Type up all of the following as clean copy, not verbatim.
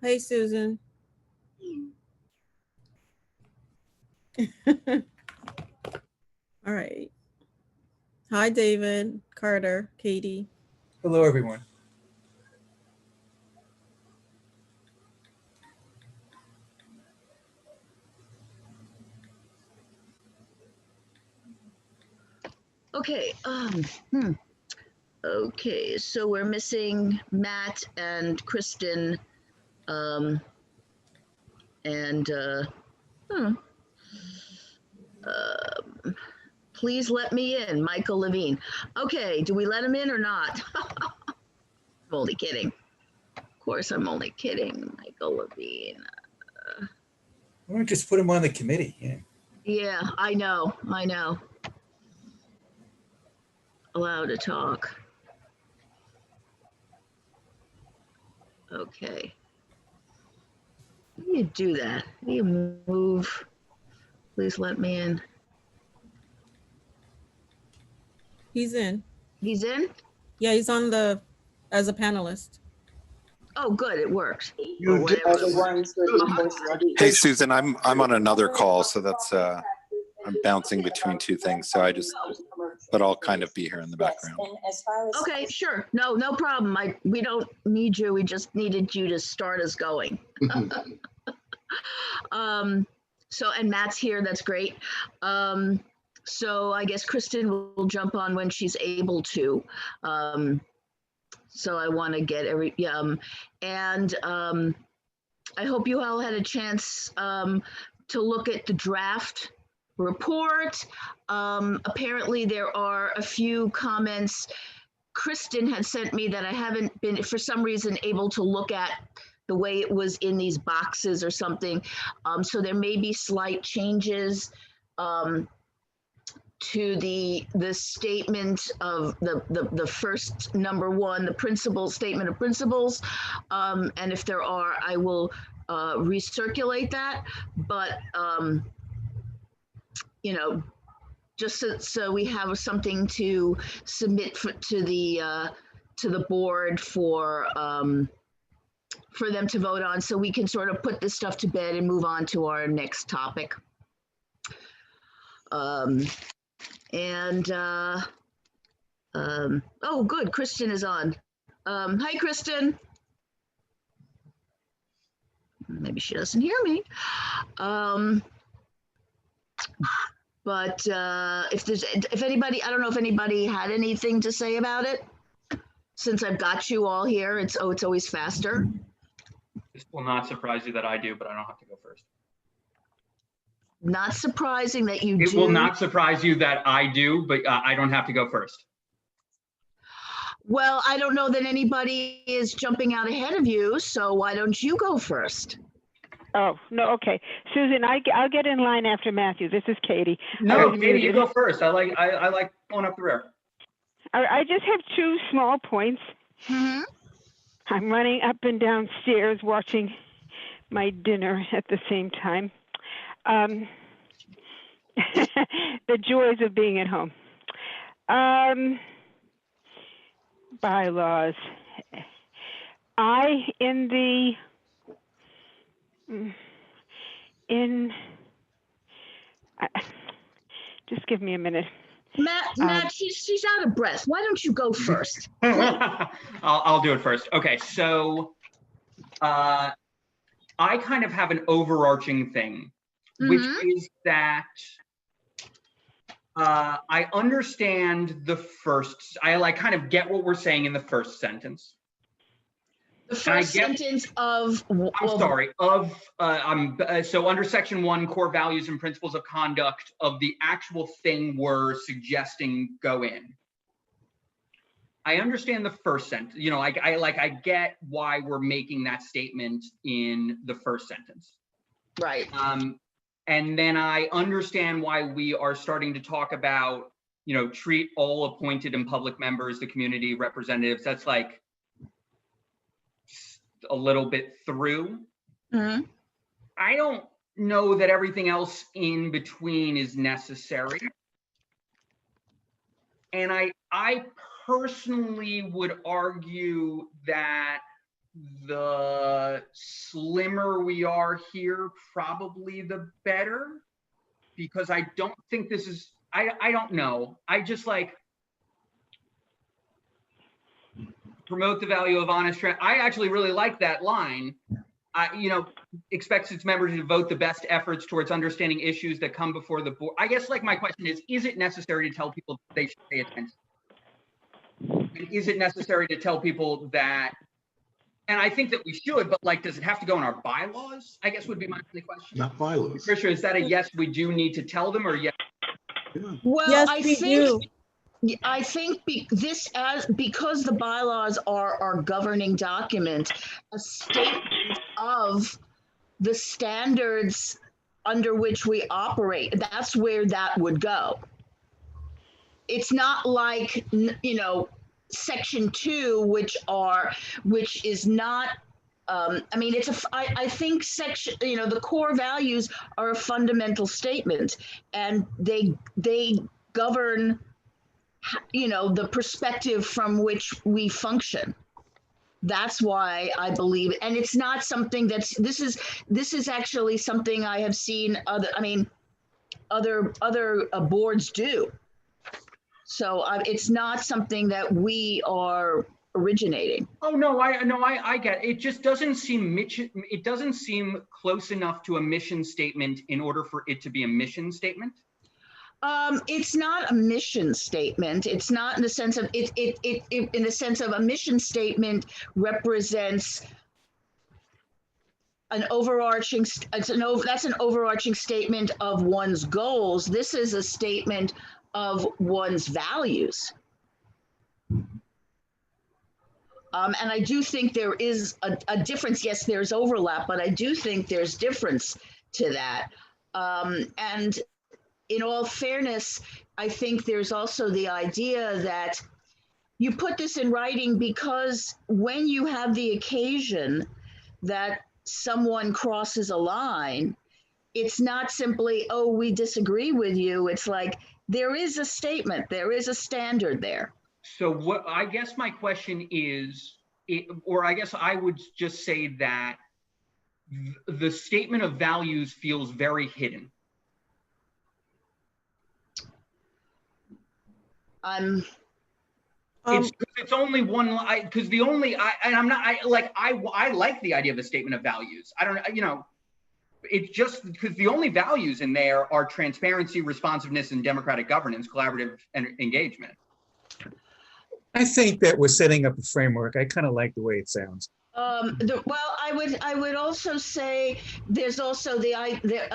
Hey, Susan. All right. Hi, David, Carter, Katie. Hello, everyone. Okay, okay, so we're missing Matt and Kristen, and, please let me in, Michael Levine. Okay, do we let him in or not? I'm only kidding. Of course, I'm only kidding, Michael Levine. Why don't we just put him on the committee? Yeah. Yeah, I know. Allowed to talk. Okay. How do you do that? How do you move? Please let me in. He's in. He's in? Yeah, he's on the as a panelist. Oh, good, it worked. You Or did whatever the it was. ones that you're supposed to be. Hey, Susan, I'm on another call, so that's I'm bouncing between two things. So but I'll kind of be here in the background. Yes, and as far as Okay, sure. No problem. We don't need you. We just needed you to start us going. So, and Matt's here. That's great. So I guess Kristen will jump on when she's able to. So I want to get I hope you all had a chance to look at the draft report. Apparently there are a few comments Kristen had sent me that I haven't been, for some reason, able to look at the way it was in these boxes or something. So there may be slight changes to the statement of the first number one, the principle statement of principles. And if there are, I will recirculate that. But you know, just so we have something to submit to the board for them to vote on, so we can sort of put this stuff to bed and move on to our next topic. Oh, good, Kristen is on. Hi, Kristen. Maybe she doesn't hear me. But if anybody, I don't know if anybody had anything to say about it. Since I've got you all here, it's always faster. This will not surprise you that I do, but I don't have to go first. Not surprising that you do. It will not surprise you that I do, but I don't have to go first. Well, I don't know that anybody is jumping out ahead of you, so why don't you go first? Oh, no, okay. Susan, I'll get in line after Matthew. This is Katie. No, Katie, you go first. I like going up the rear. I just have two small points. Mm-hmm. I'm running up and down stairs watching my dinner at the same time. The joys of being at home. Bylaws. Just give me a minute. Matt, she's out of breath. Why don't you go first? I'll do it first. Okay, so I kind of have an overarching thing, which is that I understand I kind of get what we're saying in the first sentence. The first sentence of... so under section 1, core values and principles of conduct of the actual thing we're suggesting go in. I understand the first sentence. You know, I get why we're making that statement in the first sentence. Right. And then I understand why we are starting to talk about, you know, treat all appointed and public members, the community representatives. That's like a little bit through. Mm-hmm. I don't know that everything else in between is necessary. And I personally would argue that the slimmer we are here, probably the better, because I don't think this is, I don't know. I just like promote the value of honest, I actually really like that line. Expects its members to devote the best efforts towards understanding issues that come before the board. I guess like my question is it necessary to tell people they should pay attention? And is it necessary to tell people that, and I think that we should, but like, does it have to go in our bylaws? I guess would be my only question. Not bylaws. Tricia, is that a yes, we do need to tell them, or yes? Yeah. Well, Yes, I we think do. because the bylaws are our governing document, a statement of the standards under which we operate, that's where that would go. It's not like, section 2, which is not, I think section, the core values are a fundamental statement, and they govern, the perspective from which we function. That's why I believe, and it's not something this is actually something I have seen other boards do. So it's not something that we are originating. Oh no, I get it. It just doesn't seem close enough to a mission statement in order for it to be a mission statement. It's not a mission statement. It's not in the sense of in the sense of a mission statement represents an overarching. That's an overarching statement of one's goals. This is a statement of one's values. And I do think there is a difference. Yes, there's overlap, but I do think there's difference to that. And in all fairness, I think there's also the idea that you put this in writing because when you have the occasion that someone crosses a line, it's not simply, oh, we disagree with you. It's like, there is a statement, there is a standard there. So what I guess my question is, or I guess I would just say that the statement of values feels very hidden. It's only one, because the only, I like the idea of a statement of values. I don't, it's just because the only values in there are transparency, responsiveness, and democratic governance, collaborative engagement. I think that we're setting up a framework. I kind of like the way it sounds. Well, I would also say there's also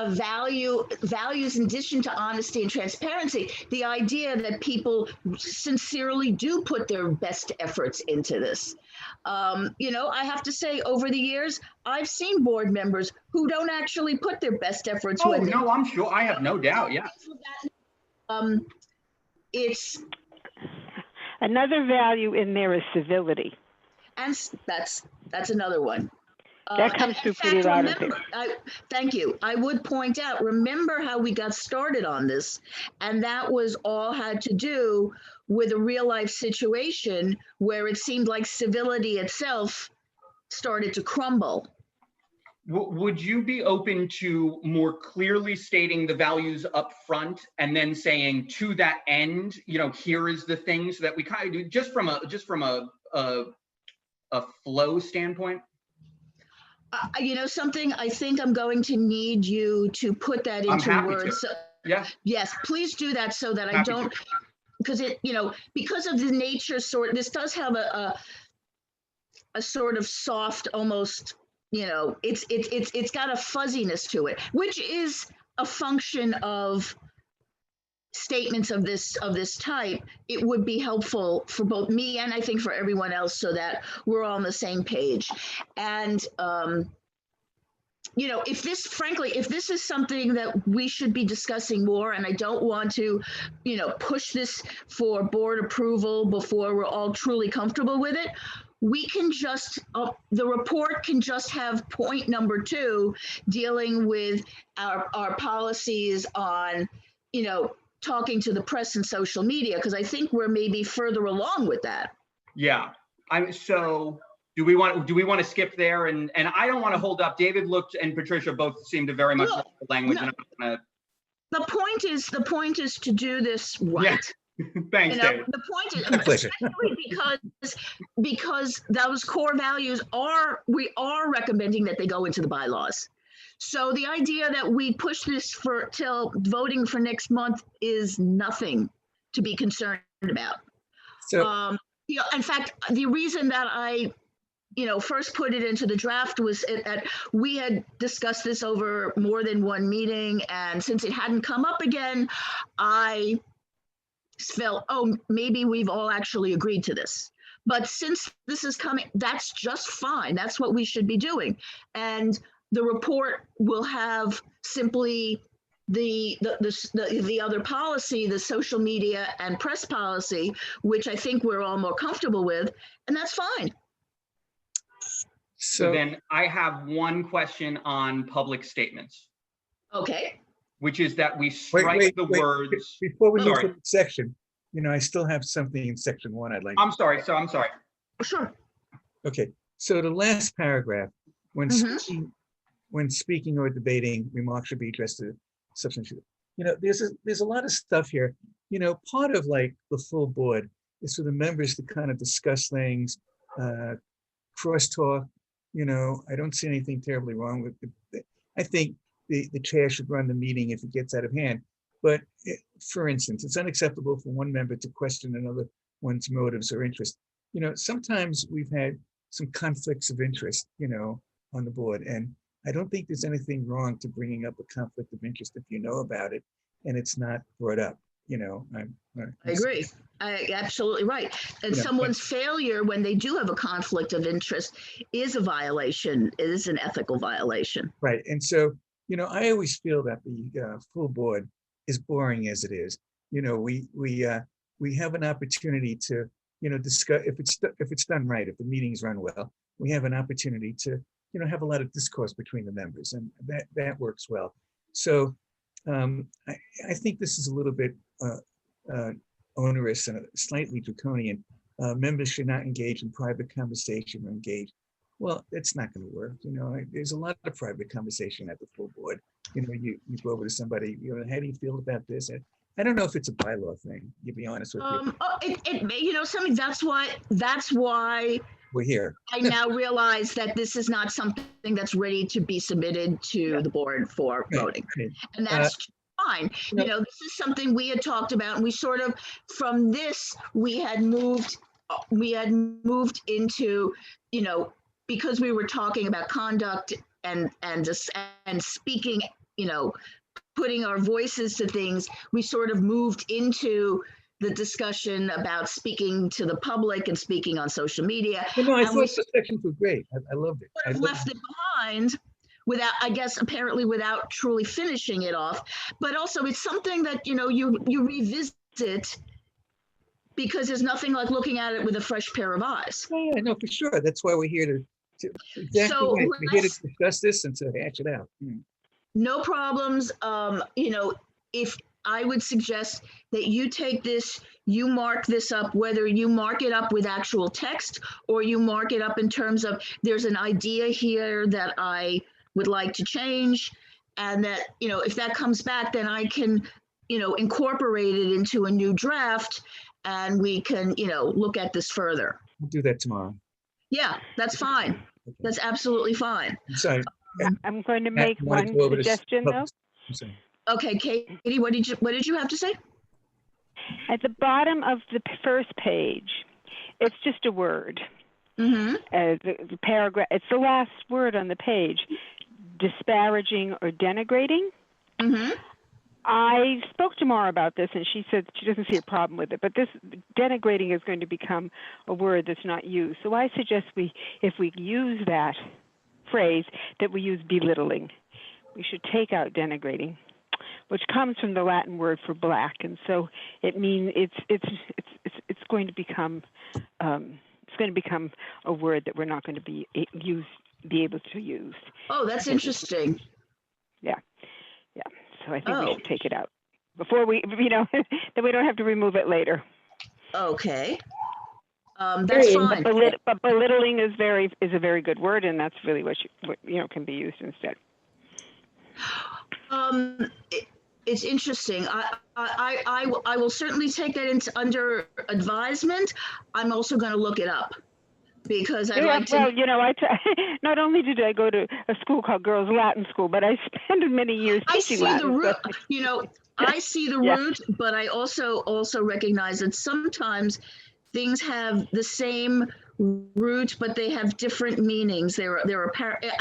values in addition to honesty and transparency, the idea that people sincerely do put their best efforts into this. I have to say, over the years, I've seen board members who don't actually put their best efforts. Oh, no, I'm sure. I have no doubt. Yeah. It's another value in there is civility. And that's another one. That comes through pretty loud and clear. Thank you. I would point out, remember how we got started on this, and that was all had to do with a real life situation where it seemed like civility itself started to crumble. Would you be open to more clearly stating the values up front and then saying to that end, here is the things that we kind of do just from a flow standpoint? Something, I think I'm going to need you to put that into words. Yeah. Yes, please do that so that I don't, because because of the nature this does have a sort of soft, almost, it's got a fuzziness to it, which is a function of statements of this type. It would be helpful for both me and I think for everyone else so that we're all on the same page. And if this is something that we should be discussing more, and I don't want to push this for board approval before we're all truly comfortable with it, we can just the report can just have point number 2 dealing with our policies on talking to the press and social media, because I think we're maybe further along with that. Yeah. So Do we want to skip there? And I don't want to hold up. David looked and Patricia both seemed to very much Look, like the language. no. And I want The point is to do this right. Yeah. Thanks, You know, David. the point is, My pleasure. especially because those core values we are recommending that they go into the bylaws. So the idea that we push this till voting for next month is nothing to be concerned about. So, You know, in fact, the reason that I first put it into the draft was that we had discussed this over more than one meeting, and since it hadn't come up again, I felt, oh, maybe we've all actually agreed to this. But since this is coming, that's just fine. That's what we should be doing. And the report will have simply the other policy, the social media and press policy, which I think we're all more comfortable with, and that's fine. So then I have one question on public statements, Okay. which is that we strike the words. Before we move Sorry. to the section, I still have something in section 1 I'd like. I'm sorry. Sure. Okay, so the last paragraph, when Mhm. speaking or debating, remarks should be addressed to substantive. There's a lot of stuff here. Part of like the full board is for the members to kind of discuss things, crosstalk. I don't see anything terribly wrong with it. I think the chair should run the meeting if it gets out of hand. But for instance, it's unacceptable for one member to question another one's motives or interests. Sometimes we've had some conflicts of interest, on the board. And I don't think there's anything wrong to bringing up a conflict of interest if you know about it and it's not brought up. I agree. Absolutely right. And Yeah. someone's failure when they do have a conflict of interest is a violation, is an ethical violation. Right. And so, I always feel that the full board is boring as it is. We have an opportunity to, discuss if it's done right, if the meetings run well, we have an opportunity to, have a lot of discourse between the members, and that works well. So I think this is a little bit onerous and slightly draconian. Members should not engage in private conversation or engage. Well, that's not going to work. There's a lot of private conversation at the full board. You go over to somebody, how do you feel about this? I don't know if it's a bylaw thing, to be honest with you. It may, something that's why We're here. I now realize that this is not something that's ready to be submitted to the board for voting. Right. And that's fine. This is something we had talked about, and we sort of, from this, we had moved into, because we were talking about conduct and speaking, putting our voices to things, we sort of moved into the discussion about speaking to the public and speaking on social media. I And thought the sections were great. I loved it. Sort of left it behind without, I guess, apparently without truly finishing it off. But also, it's something that you revisit, because there's nothing like looking at it with a fresh pair of eyes. Yeah, no, for sure. That's why we're here to exactly So right. We're here to let's- discuss this and to hash it out. No problems. If I would suggest that you take this, you mark this up, whether you mark it up with actual text or you mark it up in terms of there's an idea here that I would like to change. And that, if that comes back, then I can, incorporate it into a new draft and we can, look at this further. We'll do that tomorrow. Yeah, that's fine. That's absolutely fine. I'm sorry. I'm going to Matt, make you wanna one go over to suggestion though. I'm sorry. Okay, Katie, what did you have to say? At the bottom of the first page, it's just a word. Mm-hmm. The paragraph, it's the last word on the page, disparaging or denigrating. Mm-hmm. I spoke to Mara about this, and she said she doesn't see a problem with it, but this denigrating is going to become a word that's not used. So I suggest if we use that phrase, that we use belittling. We should take out denigrating, which comes from the Latin word for black, and so it means it's going to become a word that we're not going to be able to use. Oh, that's interesting. Yeah. So I think we should take it out before we, then we don't have to remove it later. Okay. That's Period. fine. But belittling is a very good word, and that's really what can be used instead. It's interesting. I will certainly take that into under advisement. I'm also going to look it up because I'd like to. Well, not only did I go to a school called Girls Latin School, but I spent many years I teaching see Latin. the root. So. I see the Yeah. root, but I also recognize that sometimes things have the same root, but they have different meanings. I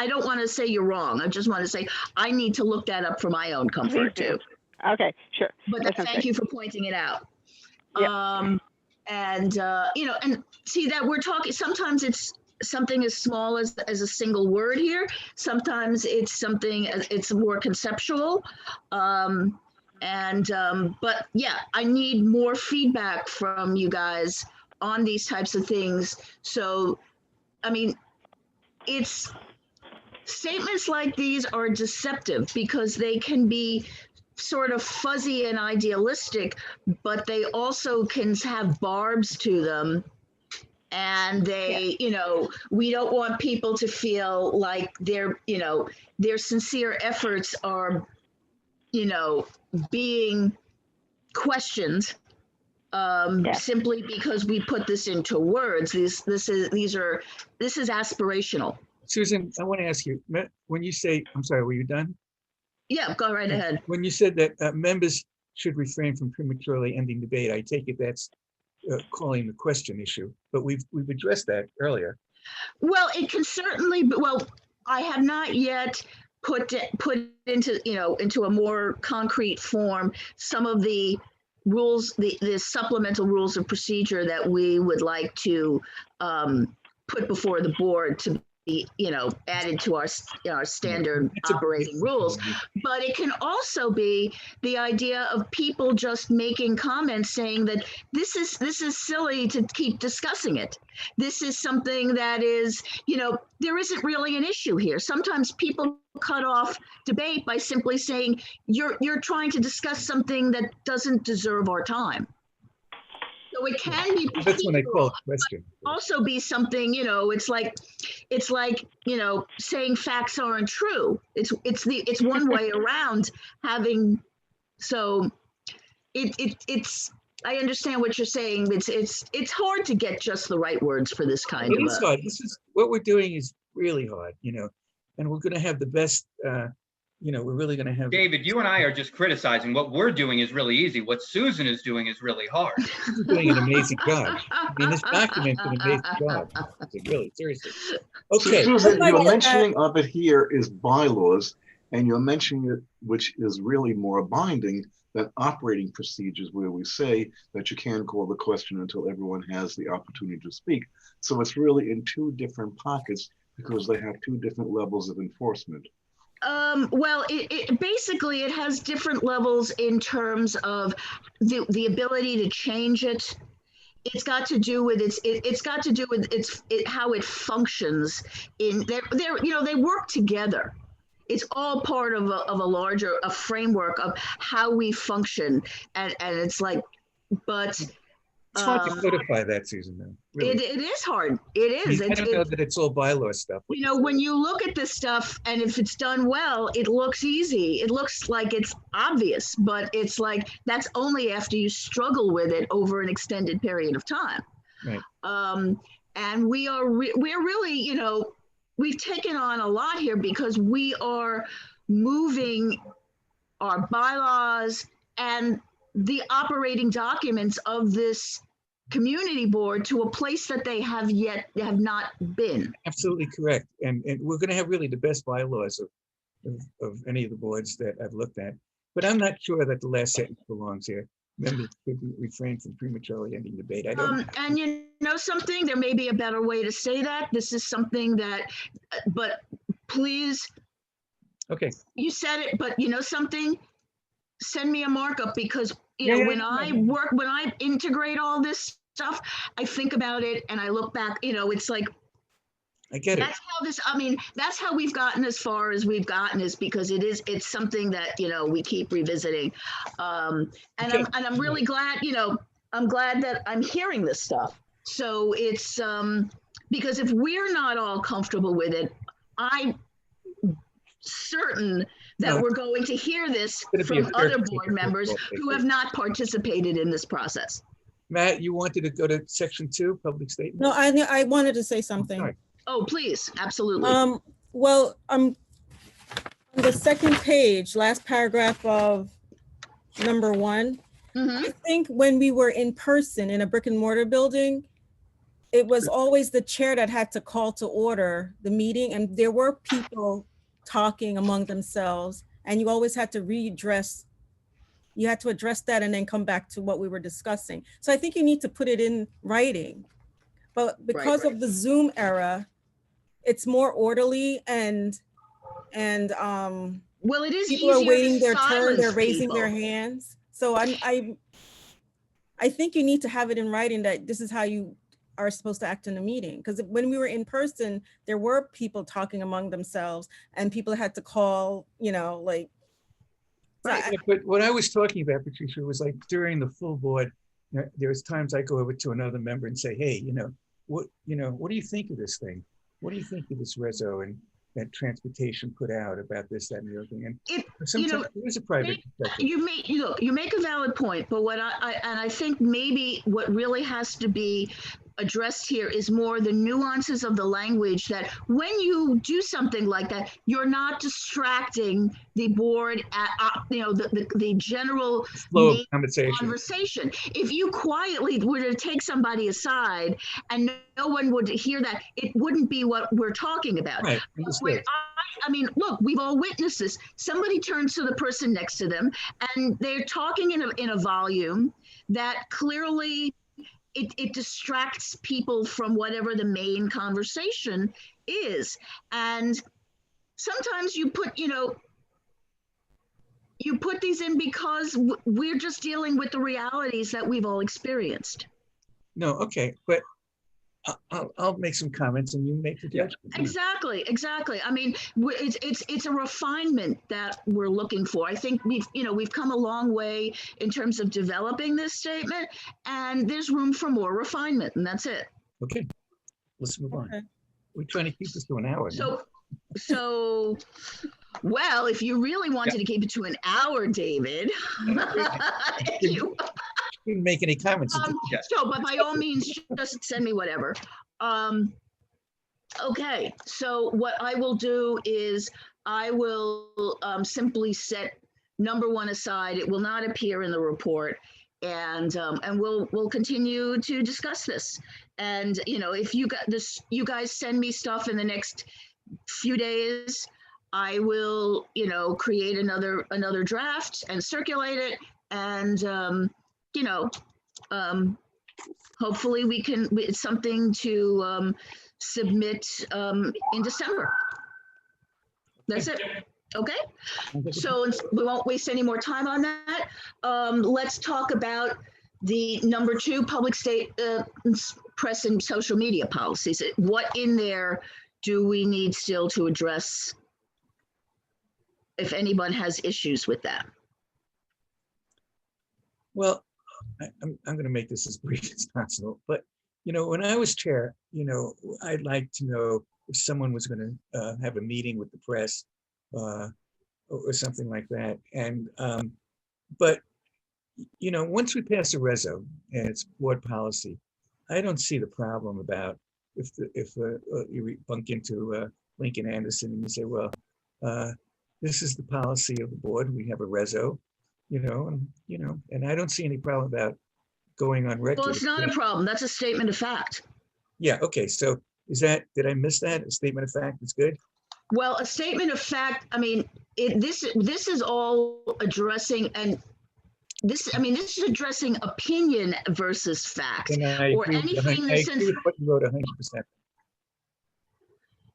don't want to say you're wrong. I just want to say I need to look that up for my own comfort Please do. too. Okay, sure. But That sounds thank great. you for pointing it out. Yeah. And see that we're talking. Sometimes it's something as small as a single word here. Sometimes it's something. It's more conceptual. But yeah, I need more feedback from you guys on these types of things. So, I mean, it's statements like these are deceptive because they can be sort of fuzzy and idealistic, but they also can have barbs to them. And we don't want people to feel like their sincere efforts are, being questioned simply because we put this into words. This is aspirational. Susan, I want to ask you, when you say, I'm sorry, were you done? Yeah, go right ahead. When you said that members should refrain from prematurely ending debate, I take it that's calling the question issue, but we've addressed that earlier. Well, it can certainly be, I have not yet put into a more concrete form some of the rules, the supplemental rules of procedure that we would like to put before the board to be, added to our standard operating rules. But it can also be the idea of people just making comments saying that this is silly to keep discussing it. This is something that is, there isn't really an issue here. Sometimes people cut off debate by simply saying you're trying to discuss something that doesn't deserve our time. So it can be. That's when I call it question. Also be something, it's like saying facts aren't true. It's one way around having. So it's. I understand what you're saying. It's hard to get just the right words for this kind of. It is hard. This is what we're doing is really hard, and we're going to have the best. We're really going to have. David, you and I are just criticizing. What we're doing is really easy. What Susan is doing is really hard. She's doing an amazing job. I mean, this document's an amazing job. Really, seriously. Okay. So Susan, your mentioning of it here is bylaws, and you're mentioning it, which is really more binding than operating procedures, where we say that you can't call the question until everyone has the opportunity to speak. So it's really in two different pockets because they have two different levels of enforcement. Well, it basically it has different levels in terms of the ability to change it. It's got to do with how it functions in they work together. It's all part of a larger framework of how we function, and it's like, but It's hard to codify that, Susan, though. Really. It is hard. It is. I don't know that it's all bylaw stuff. When you look at this stuff, and if it's done well, it looks easy. It looks like it's obvious, but it's like that's only after you struggle with it over an extended period of time. Right. And we're really, we've taken on a lot here because we are moving our bylaws and the operating documents of this community board to a place that they have not been. Absolutely correct. And we're going to have really the best bylaws of any of the boards that I've looked at. But I'm not sure that the last sentence belongs here. Members should refrain from prematurely ending debate. I don't. And something, there may be a better way to say that. This is something that, but please. Okay. You said it, but something, send me a markup because when I integrate all this stuff, I think about it and I look back, it's like, I get it. That's how we've gotten as far as we've gotten, is because it's something that, we keep revisiting. I'm really glad, I'm glad that I'm hearing this stuff. So it's, because if we're not all comfortable with it, I'm certain that No. we're going to hear this Gonna be a from other third board take members football, who have not participated in this process. Matt, you wanted to go to section 2, public statement? No, I wanted to say something. Sorry. Oh, please, absolutely. Well, on the second page, last paragraph of number 1, Mhm. I think when we were in person in a brick and mortar building, it was always the chair that had to call to order the meeting, and there were people talking among themselves, and you always had to address that and then come back to what we were discussing. So I think you need to put it in writing. But because of the Zoom era, it's more orderly and Well, it is people are easier waiting to their turn, they're silence raising their people. hands. So I think you need to have it in writing that this is how you are supposed to act in a meeting. Because when we were in person, there were people talking among themselves and people had to call, like. So Right. Yeah, but what I was talking about, Patricia, was like during the full board, there's times I go over to another member and say, hey, what do you think of this thing? What do you think of this reso and that transportation put out about this, that, and the other thing? And sometimes there is a private perspective. You make a valid point, but what I think maybe what really has to be addressed here is more the nuances of the language, that when you do something like that, you're not distracting the board at the general Flow of main conversation. conversation. If you quietly were to take somebody aside and no one would hear that, it wouldn't be what we're talking about. Right. When I mean, look, we've all witnessed this. Somebody turns to the person next to them and they're talking in a volume that clearly it distracts people from whatever the main conversation is. And sometimes you put these in because we're just dealing with the realities that we've all experienced. No, okay, but I'll make some comments and you make the judgment. Exactly. I mean, it's a refinement that we're looking for. I think we've come a long way in terms of developing this statement, and there's room for more refinement, and that's it. Okay, let's move on. Okay. We're trying to keep this to an hour. So, well, if you really wanted to keep it to an hour, David, Didn't make any comments. so, but by all means, just send me whatever. Okay, so what I will do is I will simply set number 1 aside. It will not appear in the report, and we'll continue to discuss this. And if you guys send me stuff in the next few days, I will create another draft and circulate it, and hopefully it's something to submit in December. That's it. Okay. So we won't waste any more time on that. Let's talk about the number 2 public press and social media policies. What in there do we need still to address, if anyone has issues with that? Well, I'm going to make this as brief as possible. But, when I was chair, I'd like to know if someone was going to have a meeting with the press or something like that. And, but, once we pass a reso and it's board policy, I don't see the problem about if you bump into Lincoln Anderson and you say, well, this is the policy of the board. We have a reso. And I don't see any problem about going on record. Well, it's not a problem. That's a statement of fact. Yeah. Okay. So did I miss that? A statement of fact is good? Well, a statement of fact, I mean, this is all addressing, and this is addressing opinion versus fact, or anything in the sense. I agree with what you wrote 100%.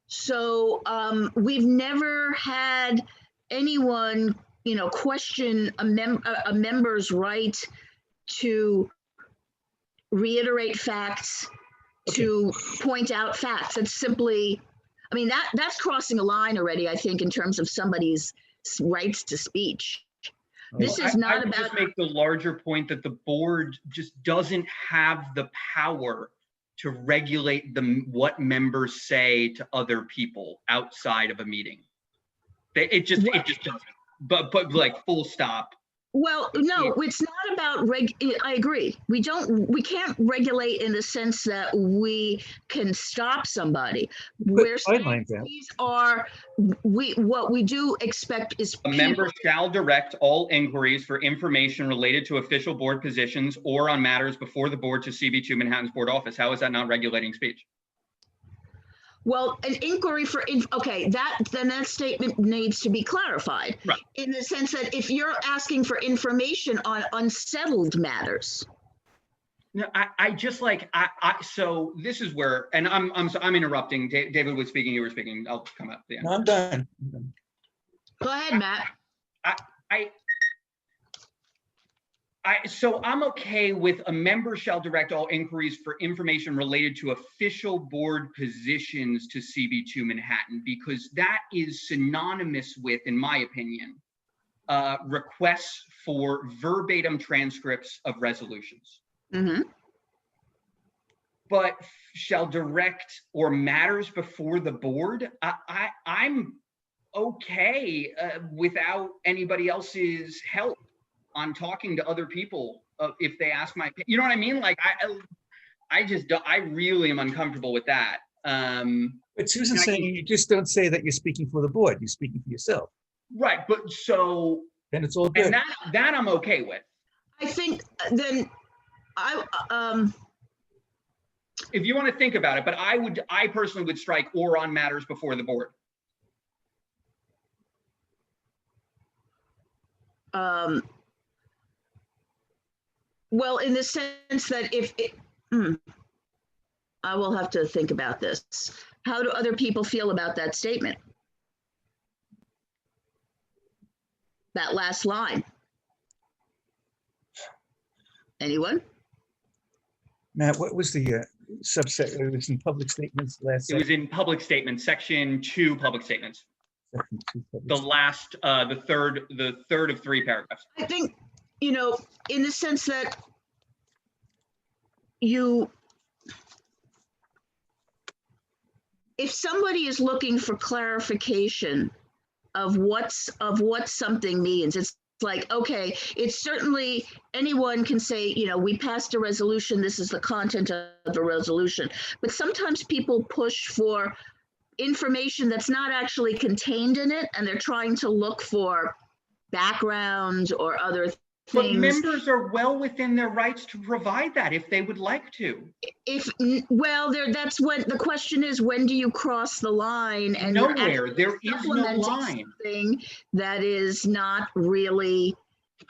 So we've never had anyone, question a member's right to reiterate facts, to point out facts. It's simply, I mean, that's crossing a line already, I think, in terms of somebody's rights to speech. This is not I would about. just make the larger point that the board just doesn't have the power to regulate what members say to other people outside of a meeting. It just doesn't. But like full stop. Well, no, it's not about I agree. We can't regulate in the sense that we can stop somebody. We're saying guidelines out. these are, what we do expect is A member shall direct all inquiries for information related to official board positions or on matters before the board to CB2 Manhattan's board office. How is that not regulating speech? Well, an inquiry okay, then that statement needs to be clarified. Right. In the sense that if you're asking for information on unsettled matters. No, I just like, so this is where, and I'm interrupting. David was speaking, you were speaking. I'll come up at the end. No, I'm done. Go ahead, Matt. So I'm okay with a member shall direct all inquiries for information related to official board positions to CB2 Manhattan, because that is synonymous with, in my opinion, requests for verbatim transcripts of resolutions. Mm-hmm. But shall direct or matters before the board, I'm okay without anybody else's help on talking to other people if they ask my opinion. You know what I mean? Like I really am uncomfortable with that. But Susan's saying you just don't say that you're speaking for the board. You're speaking for yourself. Right, but so then it's all good. And that I'm okay with. I think then if you want to think about it, but I personally would strike or on matters before the board. Well, in the sense that I will have to think about this. How do other people feel about that statement? That last line. Anyone? Matt, what was the subset? It was in public statements last. It was in public statements, section 2, public statements. The last, the third of 3 paragraphs. I think, in the sense that if somebody is looking for clarification of what something means, it's like, okay, it's certainly, anyone can say, we passed a resolution, this is the content of the resolution. But sometimes people push for information that's not actually contained in it, and they're trying to look for background or other things. But members are well within their rights to provide that if they would like to. That's what the question is. When do you cross the line? And nowhere. There is no line. Something that is not really.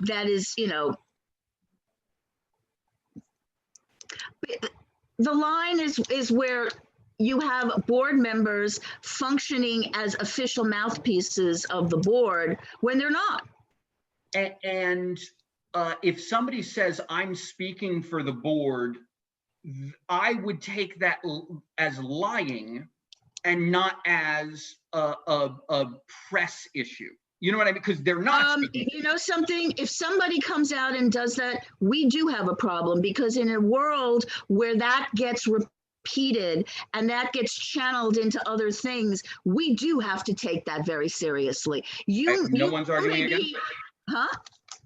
That is, the line is where you have board members functioning as official mouthpieces of the board when they're not. And if somebody says, I'm speaking for the board, I would take that as lying and not as a press issue. You know what I mean? Because they're not. Something, if somebody comes out and does that, we do have a problem, because in a world where that gets repeated and that gets channeled into other things, we do have to take that very seriously. No one's arguing again? Huh?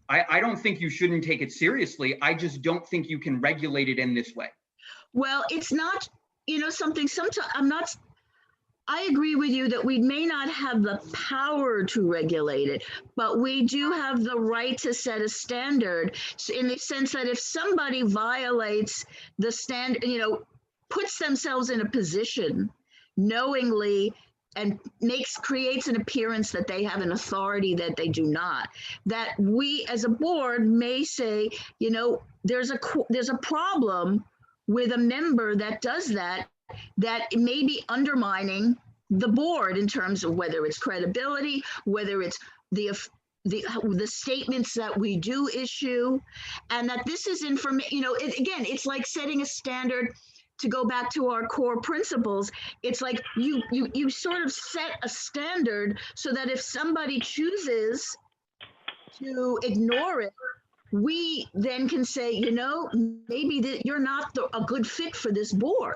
I don't think you shouldn't take it seriously. I just don't think you can regulate it in this way. Well, it's not, sometimes I agree with you that we may not have the power to regulate it, but we do have the right to set a standard, in the sense that if somebody violates the standard, puts themselves in a position knowingly and creates an appearance that they have an authority that they do not, that we as a board may say, there's a problem with a member that does that may be undermining the board in terms of whether it's credibility, whether it's the statements that we do issue, and that this is information. Again, it's like setting a standard. To go back to our core principles, it's like you sort of set a standard so that if somebody chooses to ignore it, we then can say, you know, maybe that you're not a good fit for this board.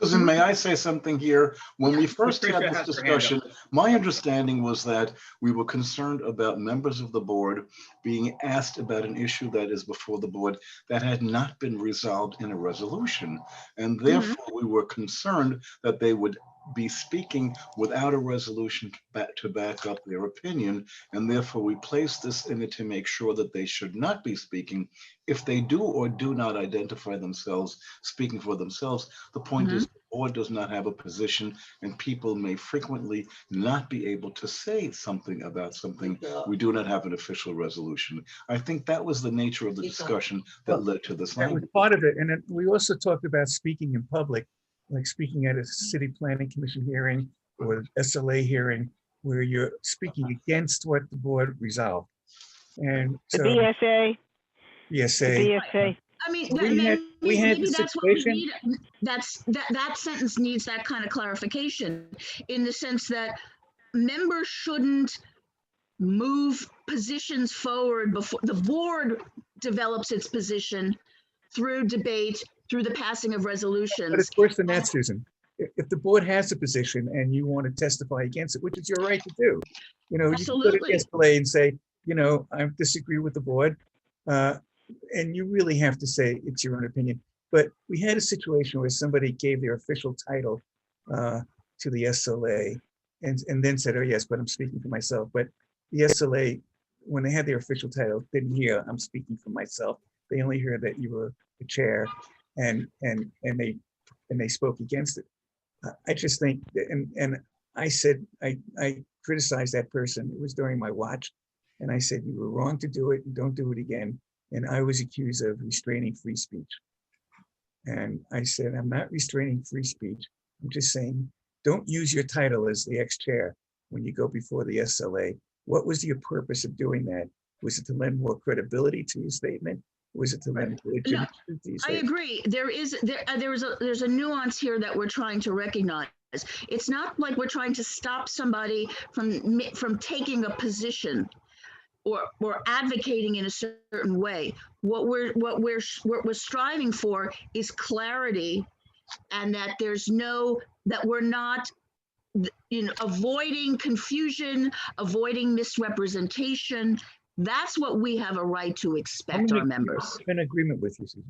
Susan, may I say something here? When we first had Patricia this has her hand up. discussion, my understanding was that we were concerned about members of the board being asked about an issue that is before the board that had not been resolved in a resolution. And therefore, we were concerned that they would be speaking without a resolution to back up their opinion. And therefore, we placed this in it to make sure that they should not be speaking. If they do or do not identify themselves speaking for themselves, the point is the board does not have a position, and people may frequently not be able to say something about something. We do not have an official resolution. I think that was the nature of the discussion that led to this That was language. part of it. And then we also talked about speaking in public, like speaking at a city planning commission hearing or SLA hearing, where you're speaking against what the board resolved. And The so, BSA, the BSA, BSA. I mean, we had maybe the that's what we situation. need. That sentence needs that kind of clarification, in the sense that members shouldn't move positions forward before the board develops its position through debate, through the passing of But resolutions. it's worse than that, Susan. If the board has a position and you want to testify against it, which is your right to do, you know, you can go to Absolutely. SLA and say, you know, I disagree with the board. And you really have to say it's your own opinion. But we had a situation where somebody gave their official title to the SLA and then said, oh yes, but I'm speaking for myself. But the SLA, when they had their official title, didn't hear I'm speaking for myself. They only heard that you were the chair and they spoke against it. I just think, and I said, I criticized that person. It was during my watch. And I said, you were wrong to do it and don't do it again. And I was accused of restraining free speech. And I said, I'm not restraining free speech. I'm just saying, don't use your title as the ex-chair when you go before the SLA. What was your purpose of doing that? Was it to lend more credibility to your statement? Was it to lend legitimacy to your I statement? agree. There's a nuance here that we're trying to recognize. It's not like we're trying to stop somebody from taking a position or advocating in a certain way. What we're striving for is clarity, and that we're not, you know, avoiding confusion, avoiding misrepresentation. That's what we have a right to expect our members. I'm in agreement with you, Susan.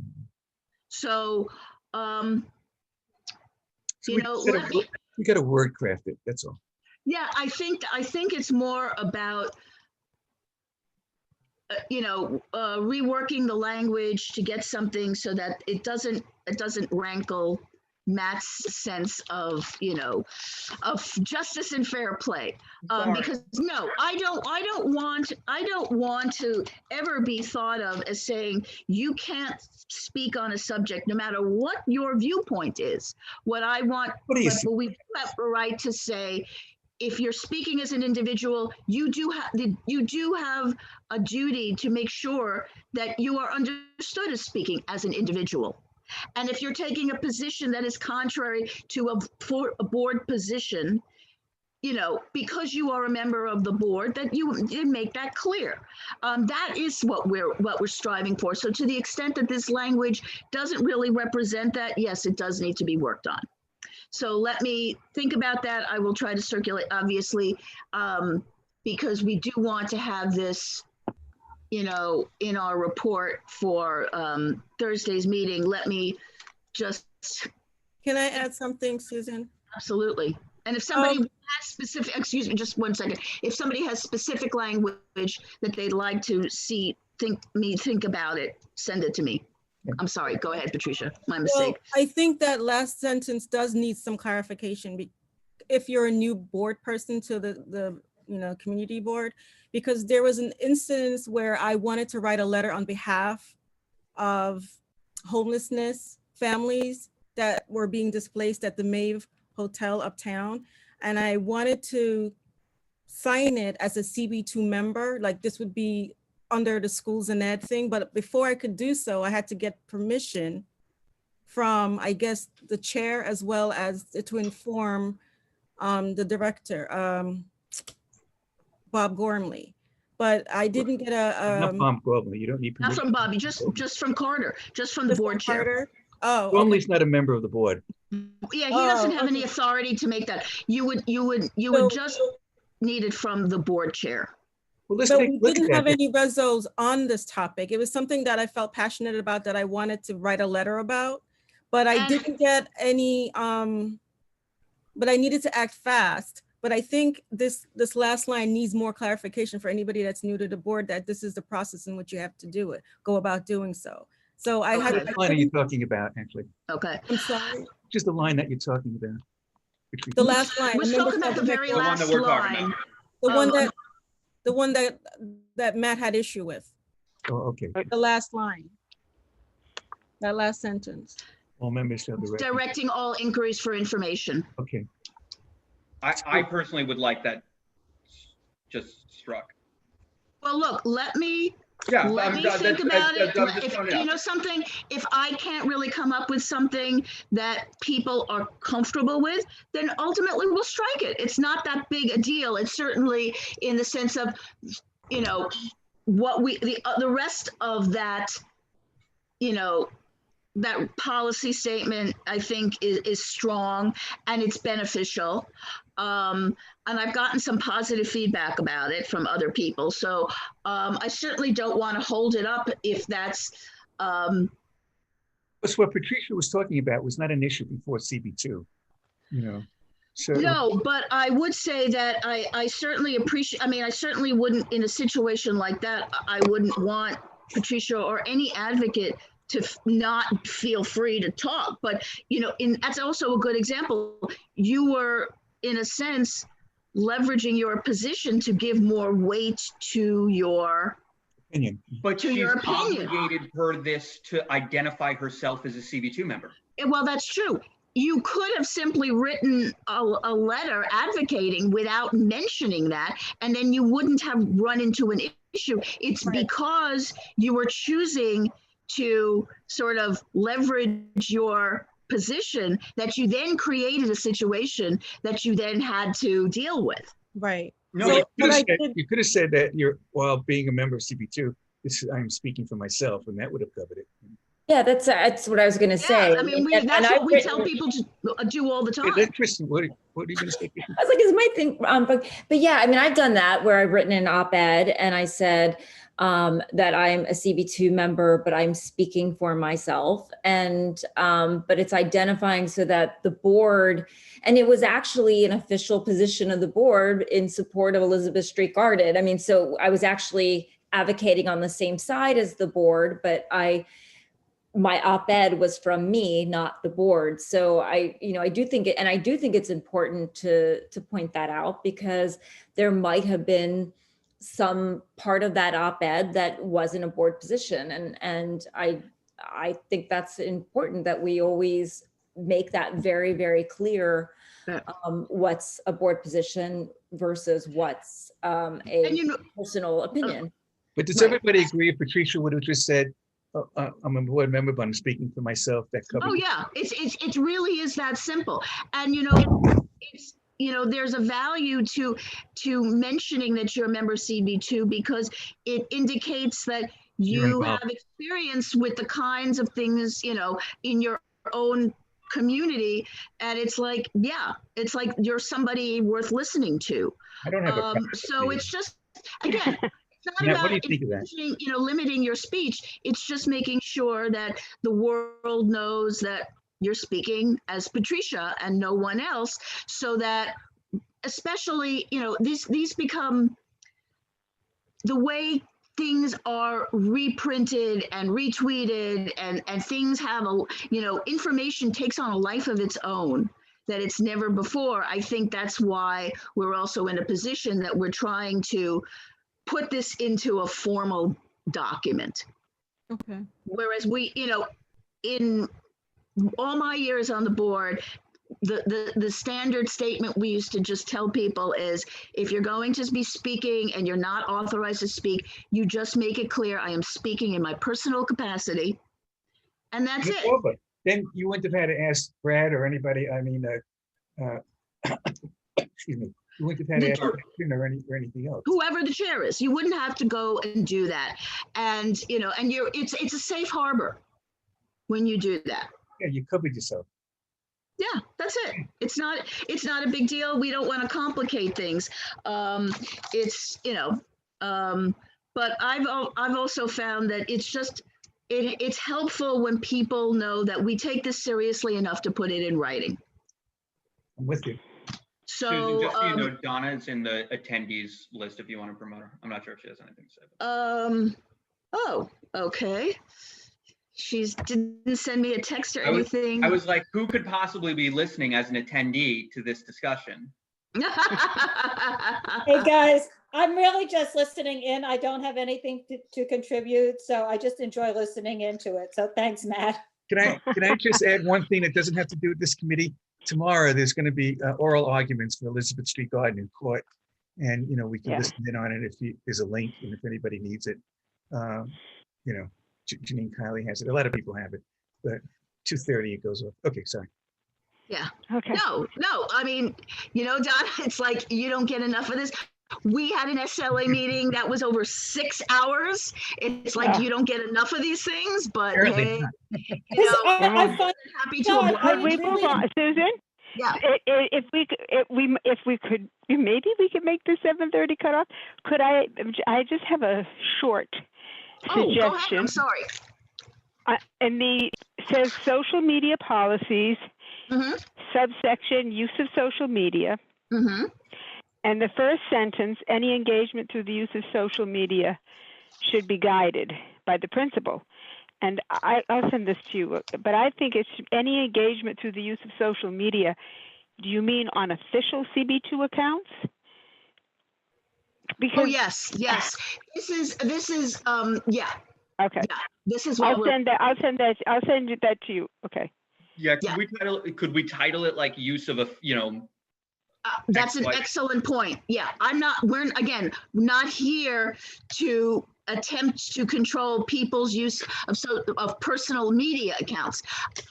So, So you know, we got to word craft it. That's all. yeah, I think it's more about, you know, reworking the language to get something so that it doesn't rankle Matt's sense of, you know, of justice and fair play. Because no, I don't want to ever be thought of as saying you can't speak on a subject no matter what your viewpoint is. What I want, What do you but we have a right to say, if you're speaking as an individual, you do have a duty to make sure that you are understood as speaking as an individual. And if you're taking a position that is contrary to a board position, you know, because you are a member of the board, that you make that clear. That is what we're striving for. So to the extent that this language doesn't really represent that, yes, it does need to be worked on. So let me think about that. I will try to circulate, obviously, because we do want to have this, you know, in our report for Thursday's meeting. Let me just. Can I add something, Susan? Absolutely. And if somebody has specific, excuse me, just 1 second. If somebody has specific language that they'd like to see, think about it, send it to me. I'm sorry, go ahead, Patricia, my mistake. Well, I think that last sentence does need some clarification. If you're a new board person to the you know, community board, because there was an instance where I wanted to write a letter on behalf of homelessness families that were being displaced at the Mave Hotel uptown. And I wanted to sign it as a CB2 member, like this would be under the schools and ed thing. But before I could do so, I had to get permission from, I guess, the chair, as well as to inform the director, Bob Gormley. but I didn't get Not Bob Gormley. You don't need Not permission. from Bobby, just from Carter, just from the just board chair. Carter. Oh, okay. Gormley's not a member of the board. Yeah, he doesn't have any okay. authority to make that. You would So- just need it from the board chair. Well, let's But take a we look at didn't have that. any resos on this topic. It was something that I felt passionate about that I wanted to write a letter about, but I And- didn't get any, but I needed to act fast. But I think this last line needs more clarification for anybody that's new to the board, that this is the process in which you have to do it, go about doing so. So I had, Okay. What line are you talking about, actually? Okay. I'm sorry, Just the line that you're talking about. Which we- the last line. We're talking about the very The one last that we're talking line. about. The one that Matt had issue with, Oh, okay. the last line. That last sentence. All members shall direct. Directing all inquiries for information. Okay. I personally would like that just struck. Well, look, let me Yeah. Let me think about it. I'm just If, throwing it you out. know something, if I can't really come up with something that people are comfortable with, then ultimately we'll strike it. It's not that big a deal. It's certainly in the sense of, you know, what the rest of that, you know, that policy statement, I think is strong and it's beneficial. And I've gotten some positive feedback about it from other people. So I certainly don't want to hold it up if that's. That's what Patricia was talking about was not an issue before CB2, you know. So No, but I would say that I certainly appreciate, I mean, I certainly wouldn't, in a situation like that, I wouldn't want Patricia or any advocate to not feel free to talk. But, you know, that's also a good example. You were, in a sense, leveraging your position to give more weight to your opinion. But to she's your opinion. obligated per this to identify herself as a CB2 member. Well, that's true. You could have simply written a letter advocating without mentioning that, and then you wouldn't have run into an issue. It's because you were choosing to sort of leverage your position that you then created a situation that you then had to deal with. Right. No, So, you but I said, did- you could have said that while being a member of CB2, I'm speaking for myself, and that would have covered it. Yeah, that's what I was going to say. Yeah, I mean, And that's I've what we tell written- people to do all the Hey, time. Kristen, what are you going to say? I was like, it's my thing. But yeah, I mean, I've done that where I've written an op-ed and I said that I'm a CB2 member, but I'm speaking for myself. And but it's identifying so that the board, and it was actually an official position of the board in support of Elizabeth Street Garden. I mean, so I was actually advocating on the same side as the board, but my op-ed was from me, not the board. So I do think it's important to point that out, because there might have been some part of that op-ed that wasn't a board position. And I think that's important that we always make that very, very clear, what's a board position versus what's And a you know, personal opinion. But does Right. everybody agree if Patricia would have just said, I'm a board member, but I'm speaking for myself, that covers oh it? yeah, it really is that simple. And you know, it's, you know, there's a value to mentioning that you're a member of CB2, because it indicates that You're you involved. have experience with the kinds of things, you know, in your own community. And it's like, yeah, it's like you're somebody worth listening to. I don't have a problem. So it's just, again, it's not Matt, about what do you think of that? limiting, you know, limiting your speech. It's just making sure that the world knows that you're speaking as Patricia and no one else, so that, especially, you know, these become the way things are reprinted and retweeted, and things have a, you know, information takes on a life of its own that it's never before. I think that's why we're also in a position that we're trying to put this into a formal document. Okay. Whereas we, you know, in all my years on the board, the standard statement we used to just tell people is, if you're going to be speaking and you're not authorized to speak, you just make it clear, I am speaking in my personal capacity. And that's it. Well, but then you wouldn't have had to ask Brad or anybody, I mean, excuse me, You wouldn't have had The- action or anything else. whoever the chair is, you wouldn't have to go and do that. And, you know, and it's a safe harbor when you do that. Yeah, you covered yourself. Yeah, that's it. It's not a big deal. We don't want to complicate things. It's, you know, but I've also found that it's helpful when people know that we take this seriously enough to put it in writing. I'm with you. So, Susan, just so you know, Donna is in the attendees list if you want to promote her. I'm not sure if she has anything to say. oh, okay. She didn't send me a text or anything. I was like, who could possibly be listening as an attendee to this discussion? Hey, guys, I'm really just listening in. I don't have anything to contribute, so I just enjoy listening into it. So thanks, Matt. Can I just add one thing that doesn't have to do with this committee? Tomorrow, there's going to be oral arguments for Elizabeth Street Garden in court. And, you know, we can Yeah. listen in on it if there's a link and if anybody needs it. You know, Janine Kiley has it. A lot of people have it, but 2:30 it goes off. Okay, sorry. Yeah. Okay. No, I mean, you know, Donna, it's like you don't get enough of this. We had an SLA meeting that was over 6 hours. It's like Oh. you don't get enough of these things, but Apparently hey, not. you This- know, I find happy to John, oblige. Could we move on, Susan? Yeah. If we could, maybe we could make the 7:30 cutoff. Could I just have a short Oh, go ahead. suggestion? I'm sorry. And says social media policies, Mhm. subsection use of social media. Mm-hmm. And the first sentence, any engagement through the use of social media should be guided by the principal. And I'll send this to you, but I think it's any engagement through the use of social media. Do you mean on official CB2 accounts? Because, Oh, yes. This is yeah. okay. Yeah. This is what I'll send that to you. Okay. Yeah, Yeah. could we title it like use of a, you know, That's an Excellent. excellent point. Yeah, we're again, not here to attempt to control people's use of personal media accounts.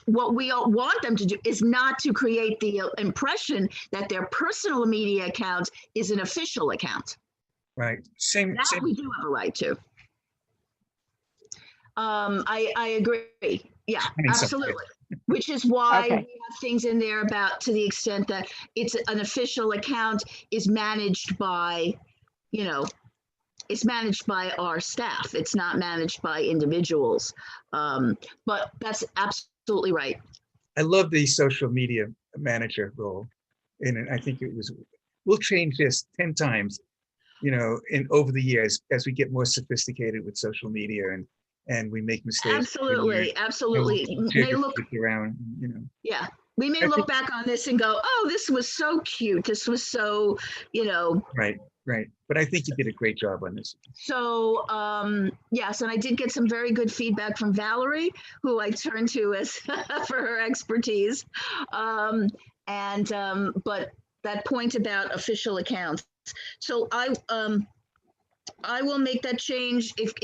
What we all want them to do is not to create the impression that their personal media account is an official account. Right. Same. That we do have a right to. I agree. Yeah, I mean, something. absolutely. Which is why Okay. we have things in there about, to the extent that it's an official account is managed by, you know, it's managed by our staff. It's not managed by individuals. But that's absolutely right. I love the social media manager role. And I think we'll change this 10 times, you know, over the years as we get more sophisticated with social media and we make mistakes. Absolutely, absolutely. May look, around, you know. yeah, we may I look think- back on this and go, oh, this was so cute. This was so, you know. Right. But I think you did a great job on this. So, yes, and I did get some very good feedback from Valerie, who I turned to as for her expertise. But that point about official accounts. So I will make that change if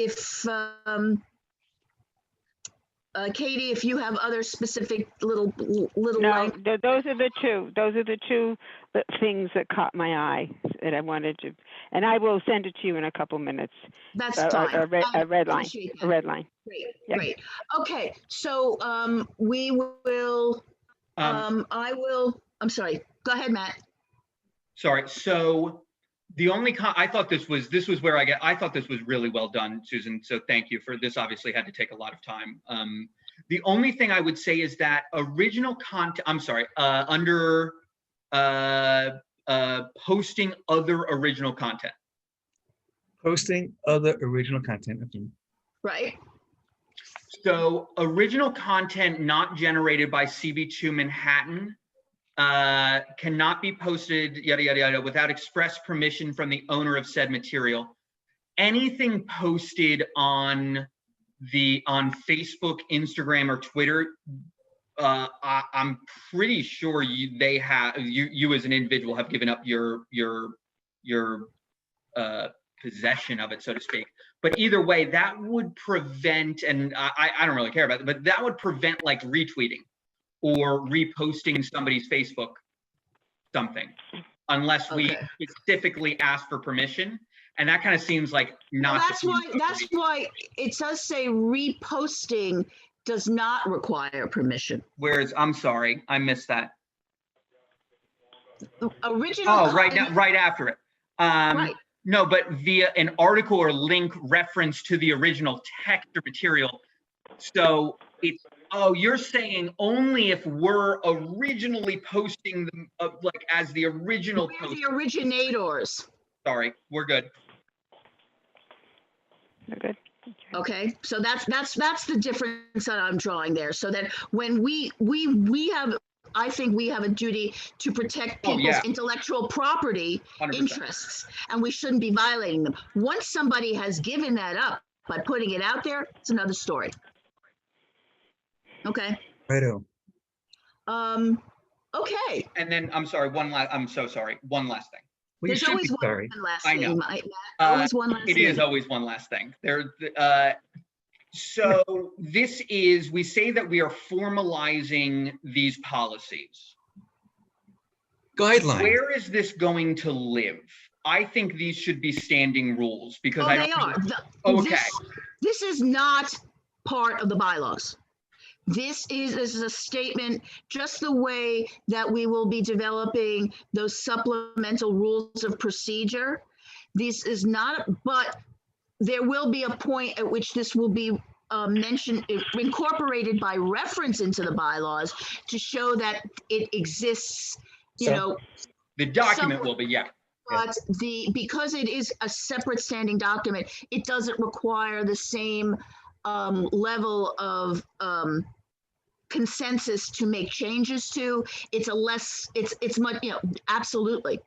Katie, if you have other specific little. No, those are the two things that caught my eye that I wanted to, and I will send it to you in a couple minutes. That's A fine. red I line. appreciate A that. red line. Great, Yeah. great. Okay, so we will. I'm sorry. Go ahead, Matt. sorry. So the only I thought this was where I thought this was really well done, Susan. So thank you for this. Obviously had to take a lot of time. The only thing I would say is that original content, I'm sorry, under posting other original content. Posting other original content. Okay. Right. So original content not generated by CB2 Manhattan cannot be posted, yada, yada, yada, without express permission from the owner of said material. Anything posted on Facebook, Instagram, or Twitter, I'm pretty sure you as an individual have given up your possession of it, so to speak. But either way, that would prevent, and I don't really care about it, but that would prevent like retweeting or reposting somebody's Facebook something. unless we Okay. specifically ask for permission. And that kind of seems like Well, not. that's why it does say reposting does not require permission. Whereas, I'm sorry, I missed that. Original. Oh, right now, right after it. Right. No, but via an article or link reference to the original text or material. So it's, oh, you're saying only if we're originally posting them, like as the original We're post. the originators. Sorry, we're good. We're good. Okay, so that's the difference that I'm drawing there. So that when we have, I think we have a duty to protect Oh, people's yeah. intellectual property 100%. interests, and we shouldn't be violating them. Once somebody has given that up by putting it out there, it's another story. Okay. Righto. Okay. And then, I'm sorry, I'm so sorry. One last thing. Well, you There's should be always sorry. one last I know. thing. Always one last It thing. is always one last thing. So this is, we say that we are formalizing these policies. Guidelines. Where is this going to live? I think these should be standing rules because Oh, I don't. they are. Okay. This is not part of the bylaws. This is a statement, just the way that we will be developing those supplemental rules of procedure. This is not, but there will be a point at which this will be mentioned, incorporated by reference into the bylaws to show that it exists, you So- know. The document Some- will be, yeah. But because it is a separate standing document, it doesn't require the same level of consensus to make changes to. It's much, absolutely.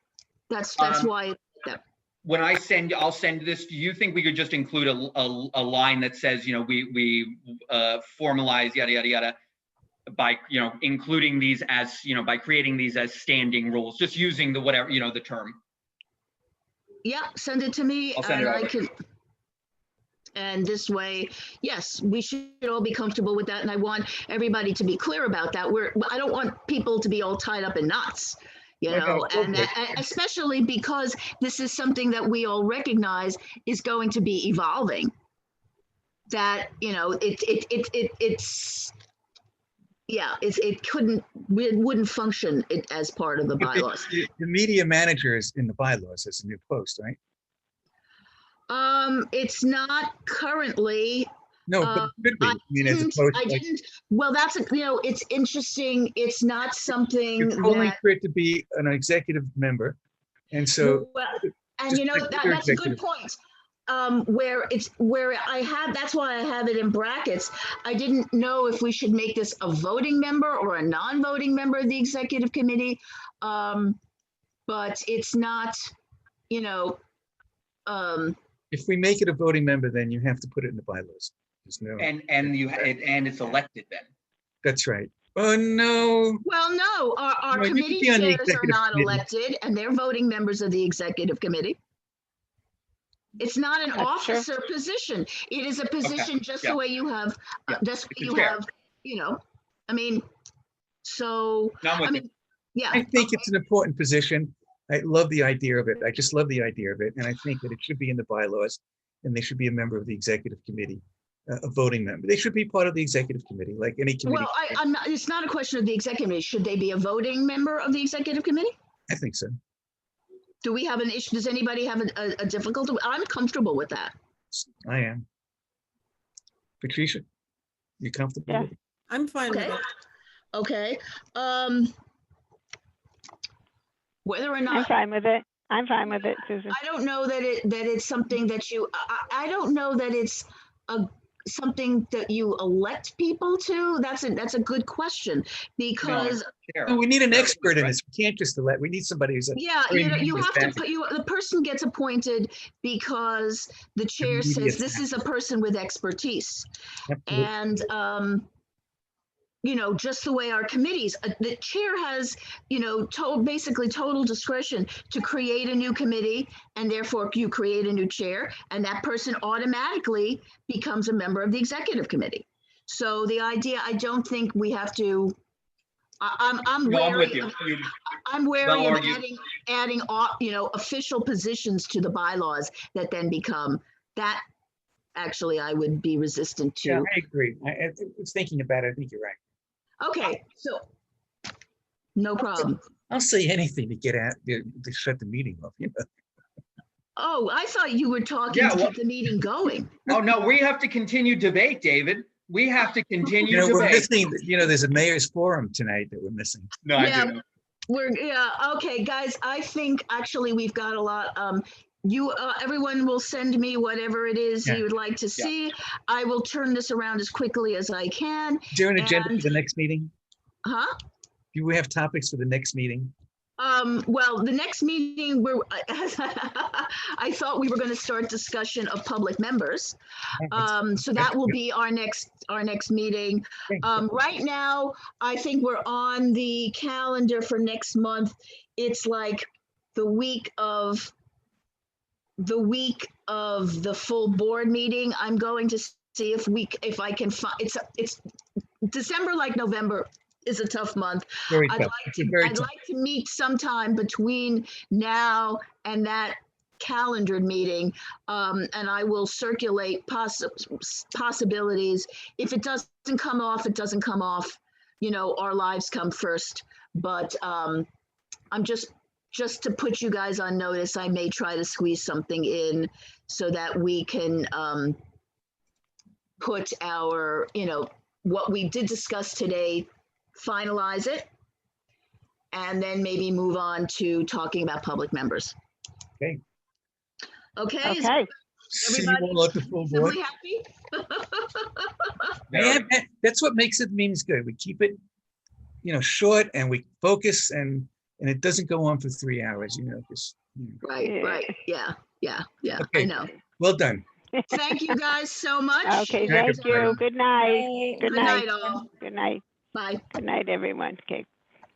That's why. When I'll send this, do you think we could just include a line that says, we formalize yada, yada, yada by, including these as, by creating these as standing rules, just using the whatever, the term. Yeah, send it to me I'll send it and I over. can. And this way, yes, we should all be comfortable with that. And I want everybody to be clear about that. I don't want people to be all tied up in knots, and especially because this is something that we all recognize is going to be evolving. That, it wouldn't function as part of the bylaws. The media manager is in the bylaws as a new post, right? It's not currently. No, but it could be. I mean, as a post, I didn't. Well, it's interesting. It's not something you're calling that. for it to be an executive member. And so. Well, and just like other that's a good executive- point. That's why I have it in brackets. I didn't know if we should make this a voting member or a non-voting member of the executive committee. But it's not, If we make it a voting member, then you have to put it in the bylaws. There's no. And it's elected then. That's right. Oh, no. well, no, our No, you could committee be on the chairs are executive not committee. elected and they're voting members of the executive committee. It's not an That's true. officer position. It is a position just yeah. the way you have, Yeah, just it's a you chair. have, I mean, so, No, I'm with I you. mean, yeah. I think it's an important position. I love the idea of it. I just love the idea of it. And I think that it should be in the bylaws and they should be a member of the executive committee, a voting member. They should be part of the executive committee, like any committee. Well, I'm not, it's not a question of the executive committee. Should they be a voting member of the executive committee? I think so. Do we have an issue? Does anybody have a difficulty? I'm comfortable with that. I am. Patricia, you comfortable Yeah. with it? I'm fine with Okay. it. Okay. Whether or I'm not, fine with it. I'm fine with it, Susan. I don't know that it's something that I don't know that it's something that you elect people to. That's a good question because Chair. No, we need an Chair, expert in right? this. We can't just elect. We need somebody who's. yeah, very you media have to savvy. put the person gets appointed because the chair media says this is a person with expertise. Absolutely. And just the way our committees, the chair has, basically total discretion to create a new committee, and therefore you create a new chair, and that person automatically becomes a member of the executive committee. So the idea, I don't think we have to I'm No, I'm with wary you. of, You- I'm wary Well of argued. adding, official positions to the bylaws that then become that. Actually, I would be resistant Yeah, to. I agree. I was thinking about it. I think you're right. Okay, so no problem. I'll say anything to get at, to shut the meeting off, you know? Oh, I thought you were talking Yeah, to well- keep the meeting going. Oh, no, we have to continue debate, David. We have to continue You know, we're debate. missing, there's a mayor's forum tonight that we're missing. No, I Yeah. didn't. Okay, guys, I think actually we've got a lot. Everyone will send me whatever it is Yeah. you would like to see. I will turn this around as quickly as I can. Is there an agenda And- for the next meeting? Huh? Do we have topics for the next meeting? Well, the next meeting, I thought we were going to start discussion of public members. So that will be our next meeting. Right now, I think we're on the calendar for next month. It's like the week of the full board meeting. I'm going to see if I can find, it's December, like November is a tough month. Very I'd tough. like It's a very I'd tough. like to meet sometime between now and that calendared meeting, and I will circulate possibilities. If it doesn't come off, it doesn't come off. You know, our lives come first. But I'm just to put you guys on notice, I may try to squeeze something in so that we can put our, what we did discuss today, finalize it, and then maybe move on to talking about public members. Okay. Okay. Is Okay. See you everybody all at the full board. reasonably happy? That's what makes the meetings good. We keep it, short, and we focus, and it doesn't go on for 3 hours, just, Right. Yeah. I Okay. know. Well done. Thank you guys so much. Okay, Good night, thank you. Good night. Good night, all. Good night. Bye. Good night, everyone. Okay.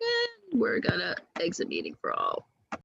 And we're gonna exit meeting for all.